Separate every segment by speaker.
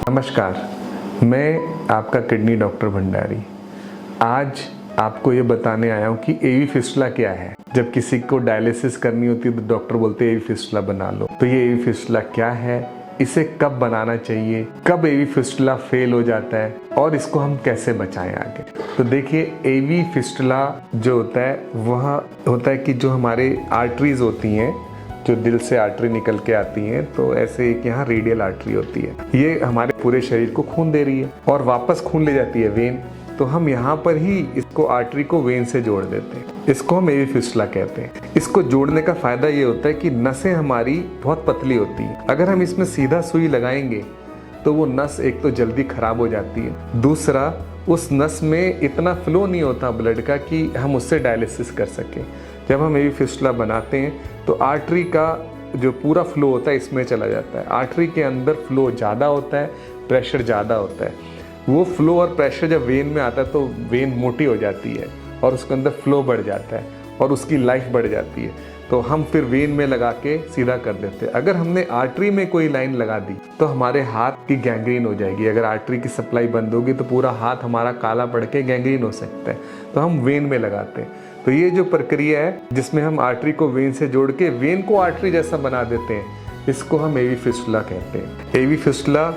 Speaker 1: नमस्कार, मैं आपका किडनी डॉक्टर भंडारी। आज आपको ये बताने आया हूँ कि एवी फिस्टुला क्या है। जब किसी को डायलिसिस करनी होती है तो डॉक्टर बोलते हैं एवी फिस्टुला बना लो। तो ये एवी फिस्टुला क्या है, इसे कब बनाना चाहिए, कब एवी फिस्टुला फेल हो जाता है और इसको हम कैसे बचाएं आगे। तो देखिए, एवी फिस्टुला जो होता है वह होता है कि जो हमारे आर्टरीज होती हैं, जो दिल से आर्टरी निकल के आती हैं, तो ऐसे एक यहाँ रेडियल आर्टरी होती है। ये हमारे पूरे शरीर को खून दे रही है और वापस खून ले जाती है वेन। तो हम यहाँ पर ही इसको आर्टरी को वेन से जोड़ देते हैं। इसको हम एवी फिस्टुला कहते हैं। इसको जोड़ने का फायदा ये होता है कि नसें हमारी बहुत पतली होती हैं। अगर हम इसमें सीधा सुई लगाएंगे तो वो नस एक तो जल्दी खराब हो जाती है, दूसरा उस नस में इतना फ्लो नहीं होता ब्लड का कि हम उससे डायलिसिस कर सकें। जब हम एवी फिस्टुला बनाते हैं तो आर्टरी का जो पूरा फ्लो होता है इसमें चला जाता है। आर्टरी के अंदर फ्लो ज़्यादा होता है, प्रेशर ज़्यादा होता है। वो फ्लो और प्रेशर जब वेन में आता है तो वेन मोटी हो जाती है और उसके अंदर फ्लो बढ़ जाता है और उसकी लाइफ बढ़ जाती है। तो हम फिर वेन में लगा के सीधा कर देते हैं। अगर हमने आर्टरी में कोई लाइन लगा दी तो हमारे हाथ की गैंग्रीन हो जाएगी। अगर आर्टरी की सप्लाई बंद होगी तो पूरा हाथ हमारा काला पड़ के गैंग्रीन हो सकता है। तो हम वेन में लगाते हैं। तो ये जो प्रक्रिया है जिसमें हम आर्टरी को वेन से जोड़ के वेन को आर्टरी जैसा बना देते हैं, इसको हम एवी फिस्टुला कहते हैं। एवी फिस्टुला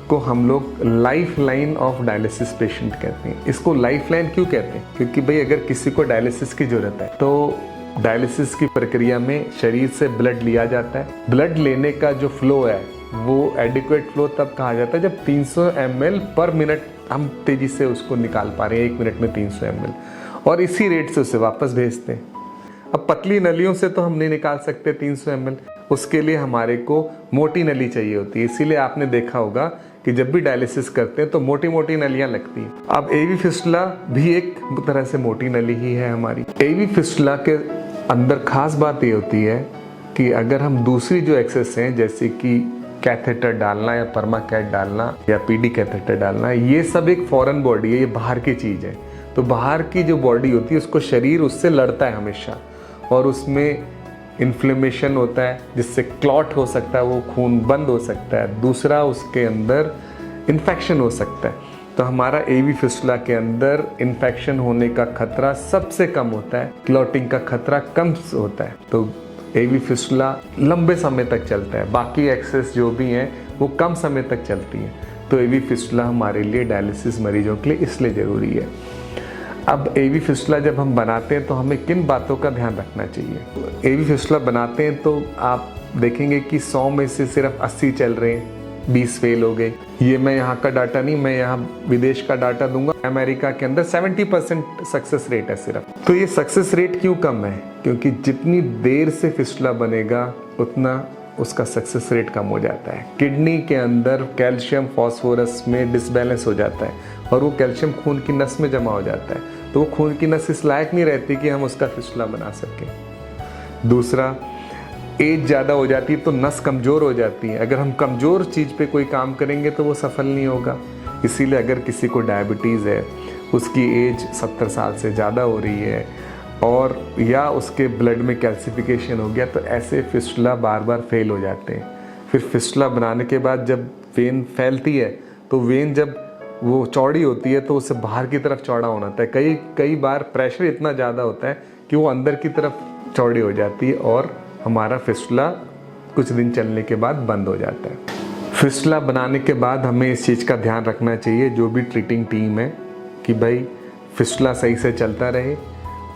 Speaker 1: को हम लोग life line of dialysis patient कहते हैं। इसको लाइफ लाइन क्यों कहते हैं? क्योंकि भाई अगर किसी को डायलिसिस की जरूरत है तो डायलिसिस की प्रक्रिया में शरीर से ब्लड लिया जाता है। ब्लड लेने का जो फ्लो है वो एडिक्वेट फ्लो तब कहा जाता है जब 300 ml पर मिनट हम तेजी से उसको निकाल पा रहे हैं, 1 मिनट में 300 ml, और इसी रेट से उसे वापस भेजते हैं। अब पतली नलियों से तो हम नहीं निकाल सकते 300 ml, उसके लिए हमारे को मोटी नली चाहिए होती है। इसीलिए आपने देखा होगा कि जब भी डायलिसिस करते हैं तो मोटी मोटी नलियां लगती हैं। अब एवी फिस्टुला भी एक तरह से मोटी नली ही है हमारी। एवी फिस्टुला के अंदर खास बात ये होती है कि अगर हम दूसरी जो एक्सेस हैं जैसे कि कैथेटर डालना या परमाकैथ डालना या पीडी कैथेटर डालना, ये सब एक फॉरेन बॉडी है, ये बाहर की चीज़ है। तो बाहर की जो बॉडी होती है उसको शरीर उससे लड़ता है हमेशा और उसमें इन्फ्लेमेशन होता है जिससे क्लॉट हो सकता है, वो खून बंद हो सकता है। दूसरा, उसके अंदर इन्फेक्शन हो सकता है। तो हमारा एवी फिस्टुला के अंदर इन्फेक्शन होने का खतरा सबसे कम होता है, क्लॉटिंग का खतरा कम होता है। तो एवी फिस्टुला लंबे समय तक चलता है, बाकी एक्सेस जो भी हैं वो कम समय तक चलती हैं। तो एवी फिस्टुला हमारे लिए डायलिसिस मरीजों के लिए इसलिए ज़रूरी है। अब एवी फिस्टुला जब हम बनाते हैं तो हमें किन बातों का ध्यान रखना चाहिए? एवी फिस्टुला बनाते हैं तो आप देखेंगे कि 100 में से सिर्फ 80 चल रहे हैं, 20 फेल हो गए। ये मैं यहाँ का डाटा नहीं, मैं यहाँ विदेश का डाटा दूंगा। अमेरिका के अंदर 70% सक्सेस रेट है सिर्फ। तो ये सक्सेस रेट क्यों कम है? क्योंकि जितनी देर से फिस्टुला बनेगा उतना उसका सक्सेस रेट कम हो जाता है। किडनी के अंदर कैल्शियम फास्फोरस में डिसबैलेंस हो जाता है और वो कैल्शियम खून की नस में जमा हो जाता है। तो वो खून की नस इस लायक नहीं रहती कि हम उसका फिस्टुला बना सकें। दूसरा, एज ज़्यादा हो जाती है तो नस कमज़ोर हो जाती है। अगर हम कमज़ोर चीज़ पे कोई काम करेंगे तो वो सफल नहीं होगा। इसीलिए अगर किसी को डायबिटीज़ है, उसकी एज 70 साल से ज़्यादा हो रही है और या उसके ब्लड में कैल्सिफिकेशन हो गया, तो ऐसे फिस्टुला बार बार फेल हो जाते हैं। फिर फिस्टुला बनाने के बाद जब वेन फैलती है तो वेन जब वो चौड़ी होती है तो उसे बाहर की तरफ चौड़ा होना होता है। कई बार प्रेशर इतना ज़्यादा होता है कि वो अंदर की तरफ चौड़ी हो जाती है और हमारा फिस्टुला कुछ दिन चलने के बाद बंद हो जाता है। फिस्टुला बनाने के बाद हमें इस चीज़ का ध्यान रखना चाहिए, जो भी ट्रीटिंग टीम है, कि भाई फिस्टुला सही से चलता रहे,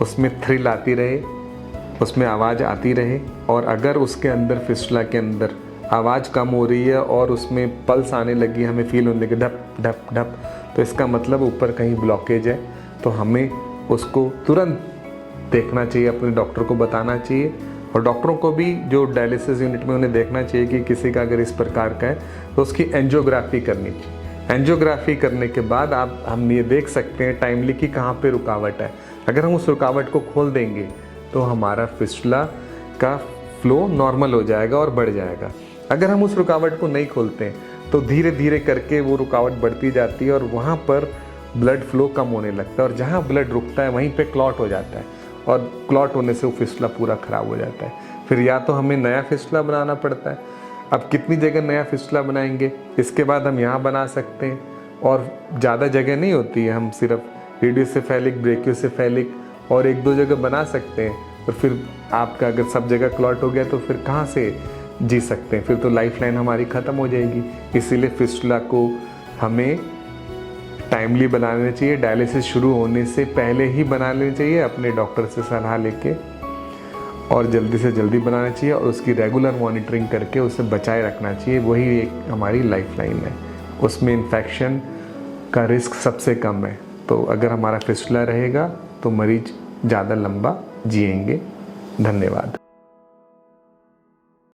Speaker 1: उसमें थ्रिल आती रहे, उसमें आवाज़ आती रहे। और अगर उसके अंदर फिस्टुला के अंदर आवाज़ कम हो रही है और उसमें पल्स आने लगी, हमें फील होने लगे ढप ढप ढप, तो इसका मतलब ऊपर कहीं ब्लॉकेज है। तो हमें उसको तुरंत देखना चाहिए, अपने डॉक्टर को बताना चाहिए और डॉक्टरों को भी जो डायलिसिस यूनिट में उन्हें देखना चाहिए कि किसी का अगर इस प्रकार का है तो उसकी एंजियोग्राफी करनी चाहिए। एंजियोग्राफी करने के बाद हम ये देख सकते हैं टाइमली कि कहाँ पे रुकावट है। अगर हम उस रुकावट को खोल देंगे तो हमारा फिस्टुला का फ्लो नॉर्मल हो जाएगा और बढ़ जाएगा। अगर हम उस रुकावट को नहीं खोलते हैं तो धीरे धीरे करके वो रुकावट बढ़ती जाती है और वहाँ पर ब्लड फ्लो कम होने लगता है और जहाँ ब्लड रुकता है वहीं पे क्लॉट हो जाता है और क्लॉट होने से वो फिस्टुला पूरा ख़राब हो जाता है। फिर या तो हमें नया फिस्टुला बनाना पड़ता है अब कितनी जगह नया फिस्टुला बनाएंगे, इसके बाद हम यहाँ बना सकते हैं और ज़्यादा जगह नहीं होती है, हम सिर्फ रेडियोसेफेलिक, ब्रेकियोसेफेलिक और 1-2 जगह बना सकते हैं। और फिर आपका अगर सब जगह क्लॉट हो गया तो फिर कहाँ से जी सकते हैं, फिर तो लाइफ लाइन हमारी ख़त्म हो जाएगी। इसीलिए फिस्टुला को हमें टाइमली बनाना चाहिए, डायलिसिस शुरू होने से पहले ही बना लेना चाहिए अपने डॉक्टर से सलाह लेके, और जल्दी से जल्दी बनाना चाहिए और उसकी रेगुलर मॉनिटरिंग करके उसे बचाए रखना चाहिए। वही एक हमारी लाइफ लाइन है, उसमें इन्फेक्शन का रिस्क सबसे कम है। तो अगर हमारा फिस्टुला रहेगा तो मरीज ज़्यादा लंबा जिएंगे। धन्यवाद।